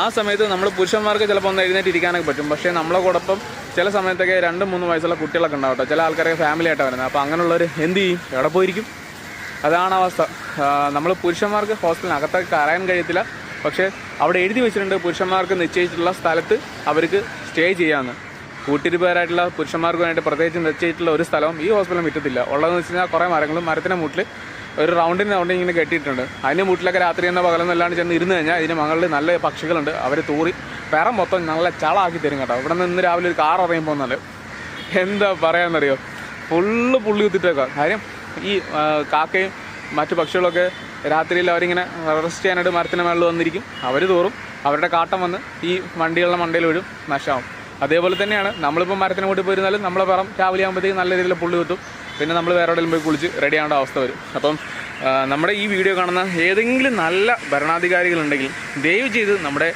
ആ സമയത്ത് നമ്മൾ പുരുഷന്മാർക്ക് ചിലപ്പോൾ ഒന്ന് എഴുന്നേറ്റ് ഇരിക്കാനൊക്കെ പറ്റും. പക്ഷേ നമ്മളെ കൂടൊപ്പം ചില സമയത്തൊക്കെ 2-3 വയസ്സുള്ള കുട്ടികളൊക്കെ ഉണ്ടാവും കേട്ടോ. ചില ആൾക്കാരൊക്കെ ഫാമിലി ആയിട്ടാണ് വരുന്നത്. അപ്പോൾ അങ്ങനെയുള്ളവർ എന്ത് ചെയ്യും? എവിടെ പോയിരിക്കും? അതാണ് അവസ്ഥ. നമ്മൾ പുരുഷന്മാർക്ക് ഹോസ്റ്റലിനകത്തൊക്കെ കയറാൻ കഴിയത്തില്ല. പക്ഷേ അവിടെ എഴുതി വെച്ചിട്ടുണ്ട് പുരുഷന്മാർക്ക് നിശ്ചയിച്ചിട്ടുള്ള സ്ഥലത്ത് അവർക്ക് സ്റ്റേ ചെയ്യാമെന്ന്. കൂട്ടിരിപ്പേരായിട്ടുള്ള പുരുഷന്മാർക്ക് വേണ്ടി പ്രത്യേകിച്ച് നിശ്ചയിച്ചിട്ടുള്ള ഒരു സ്ഥലവും ഈ ഹോസ്പിറ്റലിൽ വിറ്റത്തില്ല. ഉള്ളതെന്ന് വെച്ച് കഴിഞ്ഞാൽ കുറേ മരങ്ങളും മരത്തിൻ്റെ മൂട്ടിൽ ഒരു റൗണ്ടിന് ഇങ്ങനെ കെട്ടിയിട്ടുണ്ട്. അതിൻ്റെ മൂട്ടിലൊക്കെ രാത്രി തന്നെ പകലൊന്നല്ലാണ്ട് ചെന്ന് ഇരുന്ന് കഴിഞ്ഞാൽ ഇതിന് മകളിൽ നല്ല പക്ഷികളുണ്ട്. അവർ തൂറി പെറം മൊത്തം നല്ല ചളാക്കി തരും കേട്ടോ. ഇവിടെ നിന്ന് ഇന്ന് രാവിലെ ഒരു കാർ ഇറങ്ങി പോകുന്നത് എന്താ പറയാമെന്നറിയോ, ഫുള്ള് പുള്ളി കുത്തിട്ടേക്കാം. കാര്യം ഈ കാക്കയും മറ്റു പക്ഷികളൊക്കെ രാത്രിയിൽ അവരിങ്ങനെ റെസ്റ്റ് ചെയ്യാനായിട്ട് മരത്തിന് മേളിൽ വന്നിരിക്കും. അവർ തോറും അവരുടെ കാട്ടം വന്ന് ഈ വണ്ടികളുടെ മണ്ടയിൽ വീഴും, നഷ്ടമാവും. അതേപോലെ തന്നെയാണ് നമ്മളിപ്പോൾ മരത്തിന് കൂട്ടി പോയിരുന്നാലും നമ്മളെ പറം രാവിലെ ആകുമ്പോഴത്തേക്കും നല്ല രീതിയിൽ പുള്ളി കുത്തും. പിന്നെ നമ്മൾ വേറെ എവിടെയും പോയി കുളിച്ച് റെഡി ആവേണ്ട അവസ്ഥ വരും. അപ്പം നമ്മുടെ ഈ വീഡിയോ കാണുന്ന ഏതെങ്കിലും നല്ല ഭരണാധികാരികളുണ്ടെങ്കിൽ ദയവ് ചെയ്ത് നമ്മുടെ